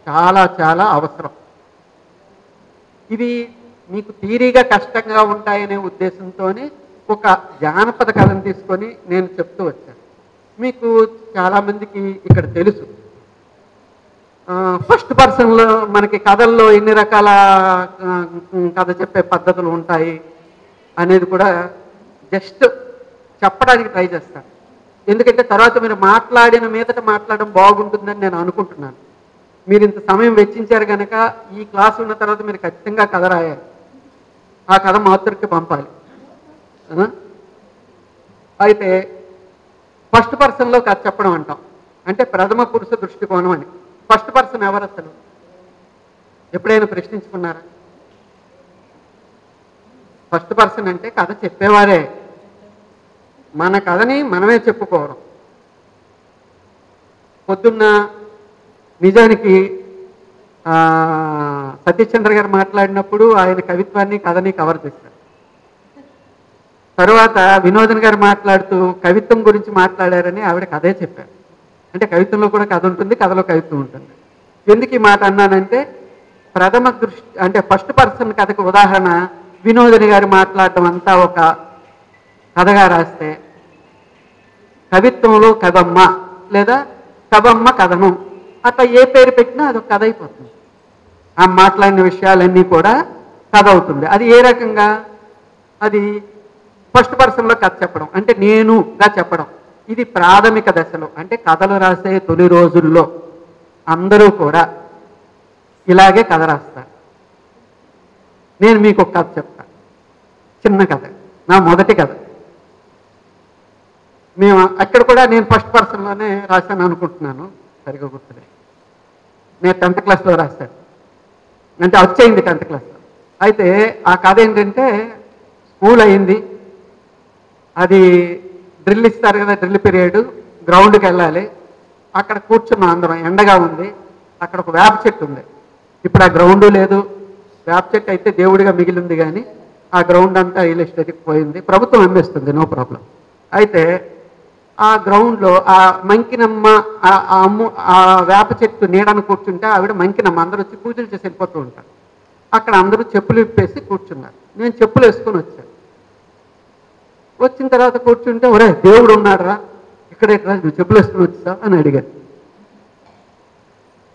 చాలా చాలా అవసరం. ఇది మీకు థియరీగా కష్టంగా ఉంటాయనే ఉద్దేశంతోనే ఒక జానపద కథను తీసుకొని నేను చెప్తూ వచ్చాను. మీకు చాలామందికి ఇక్కడ తెలుసు, ఫస్ట్ పర్సన్లో మనకి కథల్లో ఎన్ని రకాల కథ చెప్పే పద్ధతులు ఉంటాయి అనేది కూడా జస్ట్ చెప్పడానికి ట్రై చేస్తాను. ఎందుకంటే తర్వాత మీరు మాట్లాడిన మీదట మాట్లాడడం బాగుంటుందని నేను అనుకుంటున్నాను. మీరు ఇంత సమయం వెచ్చించారు కనుక ఈ క్లాస్ ఉన్న తర్వాత మీరు ఖచ్చితంగా కథ రాయాలి, ఆ కథ మాతృకి పంపాలి. అయితే ఫస్ట్ పర్సన్లో కథ చెప్పడం అంటాం, అంటే ప్రథమ పురుష దృష్టికోణం అని. ఫస్ట్ పర్సన్ ఎవరు అసలు ఎప్పుడైనా ప్రశ్నించుకున్నారా? ఫస్ట్ పర్సన్ అంటే కథ చెప్పేవారే, మన కథని మనమే చెప్పుకోవడం. పొద్దున్న నిజానికి సతీష్ చంద్ర గారు మాట్లాడినప్పుడు ఆయన కవిత్వాన్ని కథని కవర్ చేశారు. తర్వాత వినోదన్ గారు మాట్లాడుతూ కవిత్వం గురించి మాట్లాడారని ఆవిడ కథే చెప్పారు. అంటే కవిత్వంలో కూడా కథ ఉంటుంది, కథలో కవిత్వం ఉంటుంది. ఎందుకు ఈ మాట అన్నానంటే, ప్రథమ దృష్టి అంటే ఫస్ట్ పర్సన్ కథకు ఉదాహరణ వినోదని గారు మాట్లాడటం అంతా ఒక కథగా రాస్తే, కవిత్వంలో కథమ్మ లేదా కథమ్మ కథను అట్లా ఏ పేరు పెట్టినా అదొక కథ అయిపోతుంది. ఆ మాట్లాడిన విషయాలన్నీ కూడా కథ అవుతుంది. అది ఏ రకంగా? అది ఫస్ట్ పర్సన్లో కథ చెప్పడం, అంటే నేనుగా చెప్పడం. ఇది ప్రాథమిక దశలో, అంటే కథలు రాసే తొలి రోజుల్లో అందరూ కూడా ఇలాగే కథ రాస్తారు. నేను మీకు ఒక కథ చెప్తాను, చిన్న కథ, నా మొదటి కథ. మేము అక్కడ కూడా నేను ఫస్ట్ పర్సన్లోనే రాశాను అనుకుంటున్నాను, సరిగా గుర్తులేదు. నేను 10th క్లాస్లో రాశాను, అంటే వచ్చేయింది 10th క్లాస్లో. అయితే ఆ కథ ఏంటంటే, స్కూల్ అయింది, అది డ్రిల్ ఇస్తారు కదా, డ్రిల్ పీరియడ్, గ్రౌండ్కి వెళ్ళాలి. అక్కడ కూర్చున్నాం అందరం, ఎండగా ఉంది. అక్కడ ఒక వేప చెట్టు ఉంది. ఇప్పుడు ఆ గ్రౌండు లేదు, వేప చెట్టు అయితే దేవుడిగా మిగిలింది, కానీ ఆ గ్రౌండ్ అంతా రియల్ ఎస్టేట్కి పోయింది, ప్రభుత్వం అమ్మేస్తుంది, నో ప్రాబ్లం. అయితే ఆ గ్రౌండ్లో ఆ మంకినమ్మ ఆ వేప చెట్టు నీడను కూర్చుంటే ఆవిడ మంకినమ్మ, అందరూ వచ్చి పూజలు చేసి వెళ్ళిపోతూ ఉంటారు. అక్కడ అందరూ చెప్పులు విప్పేసి కూర్చున్నారు. నేను చెప్పులు వేసుకొని వచ్చాను. వచ్చిన తర్వాత కూర్చుంటే ఒరే దేవుడు ఉన్నాడురా ఇక్కడ నువ్వు చెప్పులు వేసుకొని వచ్చా అని అడిగారు.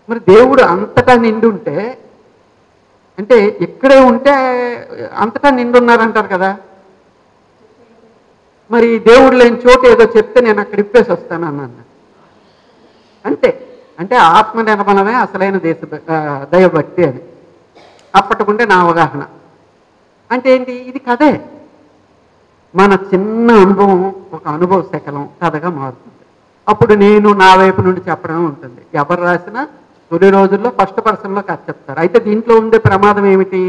మరి దేవుడు అంతటా నిండి ఉంటే అంటే ఇక్కడే ఉంటే అంతటా నిండి ఉన్నారంటారు కదా, మరి దేవుడు లేని చోటు ఏదో చెప్తే నేను అక్కడ ఇప్పేసి వస్తాను అన్నాను. అంటే ఆత్మ నిర్మలమే అసలైన దైవభక్తి అని అప్పటికుంటే నా అవగాహన. అంటే ఏంటి, ఇది కథే. మన చిన్న అనుభవం ఒక అనుభవ శకలం కథగా మారుతుంది. అప్పుడు నేను నా వైపు నుండి చెప్పడం ఉంటుంది. ఎవరు రాసినా తొలి రోజుల్లో ఫస్ట్ పర్సన్లో కథ చెప్తారు. అయితే దీంట్లో ఉండే ప్రమాదం ఏమిటి,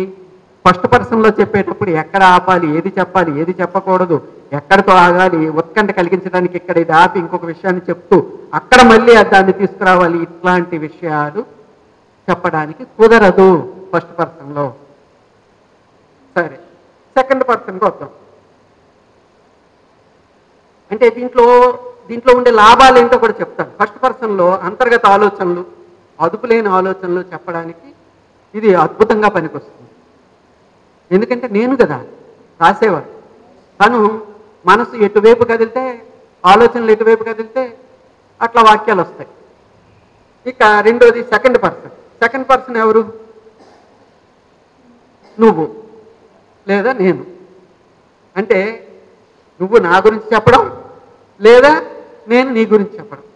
ఫస్ట్ పర్సన్లో చెప్పేటప్పుడు ఎక్కడ ఆపాలి, ఏది చెప్పాలి, ఏది చెప్పకూడదు, ఎక్కడితో ఆగాలి, ఉత్కంఠ కలిగించడానికి ఇక్కడ ఇది ఆపి ఇంకొక విషయాన్ని చెప్తూ అక్కడ మళ్ళీ దాన్ని తీసుకురావాలి, ఇట్లాంటి విషయాలు చెప్పడానికి కుదరదు ఫస్ట్ పర్సన్లో. సరే, సెకండ్ పర్సన్కి వద్దాం. అంటే దీంట్లో ఉండే లాభాలు ఏంటో కూడా చెప్తాను. ఫస్ట్ పర్సన్లో అంతర్గత ఆలోచనలు, అదుపులేని ఆలోచనలు చెప్పడానికి ఇది అద్భుతంగా పనికొస్తుంది. ఎందుకంటే నేను కదా రాసేవాడు, తను మనసు ఎటువైపు కదిలితే ఆలోచనలు ఎటువైపు కదిలితే అట్లా వాక్యాలు వస్తాయి. ఇక రెండోది సెకండ్ పర్సన్. సెకండ్ పర్సన్ ఎవరు, నువ్వు లేదా నేను. అంటే నువ్వు నా గురించి చెప్పడం లేదా నేను నీ గురించి చెప్పడం.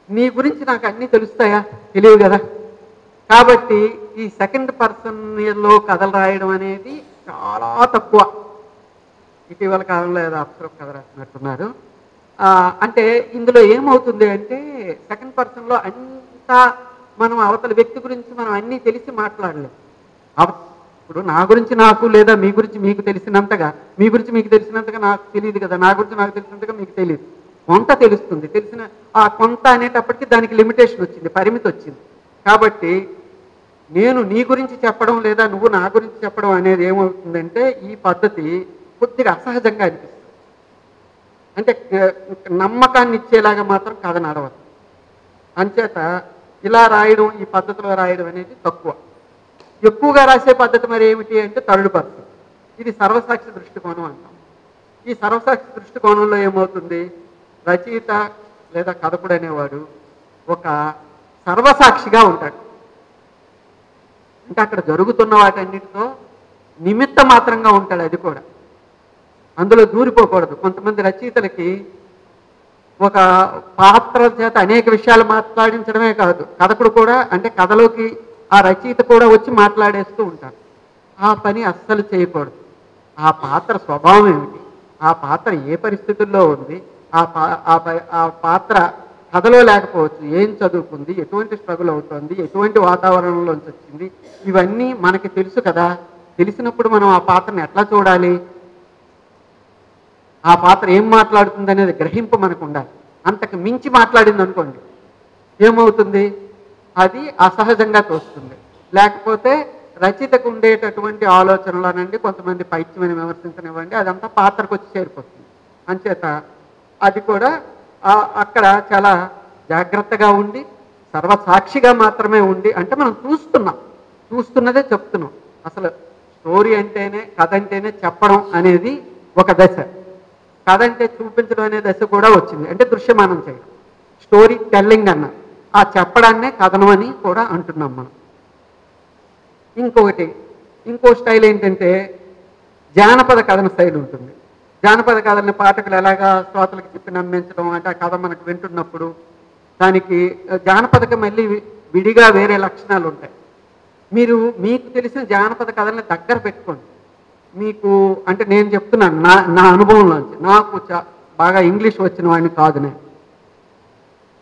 నీ గురించి నాకు అన్నీ తెలుస్తాయా, తెలియదు కదా. కాబట్టి ఈ సెకండ్ పర్సన్లో కథలు రాయడం అనేది చాలా తక్కువ. ఇటీవల కాలంలో ఏదో అప్సర కథ రాసినట్టున్నారు. అంటే ఇందులో ఏమవుతుంది అంటే సెకండ్ పర్సన్లో అంతా మనం అవతల వ్యక్తి గురించి మనం అన్నీ తెలిసి మాట్లాడలేం. ఇప్పుడు నా గురించి నాకు లేదా మీ గురించి మీకు తెలిసినంతగా మీ గురించి మీకు తెలిసినంతగా నాకు తెలియదు కదా, నా గురించి నాకు తెలిసినంతగా మీకు తెలియదు. కొంత తెలుస్తుంది. తెలిసిన ఆ కొంత అనేటప్పటికీ దానికి లిమిటేషన్ వచ్చింది, పరిమితి వచ్చింది. కాబట్టి నేను నీ గురించి చెప్పడం లేదా నువ్వు నా గురించి చెప్పడం అనేది ఏమవుతుందంటే ఈ పద్ధతి కొద్దిగా అసహజంగా అనిపిస్తుంది. అంటే నమ్మకాన్ని ఇచ్చేలాగా మాత్రం కథ నడవదు. అంచేత ఇలా రాయడం, ఈ పద్ధతిలో రాయడం అనేది తక్కువ. ఎక్కువగా రాసే పద్ధతి మరి ఏమిటి అంటే థర్డ్ పర్సన్. ఇది సర్వసాక్షి దృష్టికోణం అంటాం. ఈ సర్వసాక్షి దృష్టికోణంలో ఏమవుతుంది, రచయిత లేదా కథకుడు అనేవాడు ఒక సర్వసాక్షిగా ఉంటాడు. అంటే అక్కడ జరుగుతున్న వాటన్నిటితో నిమిత్త మాత్రంగా ఉంటాడు. అది కూడా అందులో దూరిపోకూడదు. కొంతమంది రచయితలకి ఒక పాత్ర చేత అనేక విషయాలు మాట్లాడించడమే కాదు, కథకుడు కూడా అంటే కథలోకి ఆ రచయిత కూడా వచ్చి మాట్లాడేస్తూ ఉంటారు. ఆ పని అస్సలు చేయకూడదు. ఆ పాత్ర స్వభావం ఏమిటి, ఆ పాత్ర ఏ పరిస్థితుల్లో ఉంది, ఆ పాత్ర కథలో లేకపోవచ్చు, ఏం చదువుకుంది, ఎటువంటి స్ట్రగుల్ అవుతుంది, ఎటువంటి వాతావరణంలోంచి వచ్చింది, ఇవన్నీ మనకి తెలుసు కదా. తెలిసినప్పుడు మనం ఆ పాత్రను ఎట్లా చూడాలి, ఆ పాత్ర ఏం మాట్లాడుతుంది అనేది గ్రహింపు మనకు ఉండాలి. అంతకు మించి మాట్లాడింది అనుకోండి ఏమవుతుంది, అది అసహజంగా తోస్తుంది. లేకపోతే రచయితకు ఉండేటటువంటి ఆలోచనలు అనండి, కొంతమంది పైత్యమని విమర్శించనివ్వండి, అదంతా పాత్రకు వచ్చి చేరిపోతుంది. అంచేత అది కూడా అక్కడ చాలా జాగ్రత్తగా ఉండి సర్వసాక్షిగా మాత్రమే ఉండి, అంటే మనం చూస్తున్నదే చెప్తున్నాం. అసలు స్టోరీ అంటేనే, కథ అంటేనే చెప్పడం అనేది ఒక దశ. కథ అంటే చూపించడం అనే దశ కూడా వచ్చింది. అంటే దృశ్యమానం చేయడం, స్టోరీ టెల్లింగ్ అన్న ఆ చెప్పడాన్నే కథనం అని కూడా అంటున్నాం మనం. ఇంకో స్టైల్ ఏంటంటే జానపద కథన స్టైల్ ఉంటుంది. జానపద కథలని పాఠకులు ఎలాగా శ్రోతలకు చెప్పి నమ్మించడం, అంటే ఆ కథ మనకు వింటున్నప్పుడు దానికి జానపదకి మళ్ళీ విడిగా వేరే లక్షణాలు ఉంటాయి. మీకు తెలిసిన జానపద కథల్ని దగ్గర పెట్టుకోండి. మీకు అంటే నేను చెప్తున్నాను నా అనుభవంలోంచి, నాకు బాగా ఇంగ్లీష్ వచ్చిన వాడిని కాదు.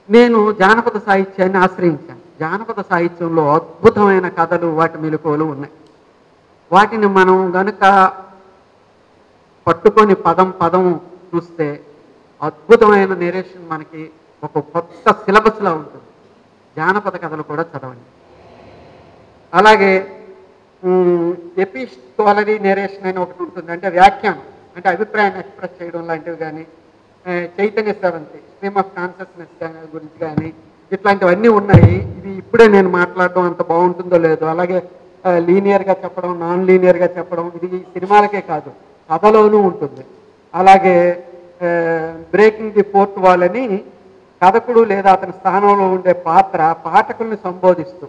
నేను జానపద సాహిత్యాన్ని ఆశ్రయించాను. జానపద సాహిత్యంలో అద్భుతమైన కథలు, వాటి మెలకువలు ఉన్నాయి. వాటిని మనం గనుక పట్టుకొని పదం చూస్తే అద్భుతమైన నేరేషన్ మనకి ఒక కొత్త సిలబస్లా ఉంటుంది. జానపద కథలు కూడా చదవండి. అలాగే ఎపిస్టోలరీ నేరేషన్ అని ఒకటి ఉంటుంది. అంటే వ్యాఖ్యానం, అంటే అభిప్రాయాన్ని ఎక్స్ప్రెస్ చేయడం లాంటివి కానీ, చైతన్య స్రవంతి స్ట్రీమ్ ఆఫ్ కాన్షియస్నెస్ గురించి కానీ, ఇట్లాంటివన్నీ ఉన్నాయి. ఇవి ఇప్పుడే నేను మాట్లాడడం అంత బాగుంటుందో లేదో. అలాగే లీనియర్గా చెప్పడం, నాన్ లీనియర్గా చెప్పడం, ఇది సినిమాలకే కాదు కథలోనూ ఉంటుంది. అలాగే బ్రేకింగ్ ది ఫోర్త్ వాల్ అని కథకుడు లేదా అతని స్థానంలో ఉండే పాత్ర పాఠకుల్ని సంబోధిస్తూ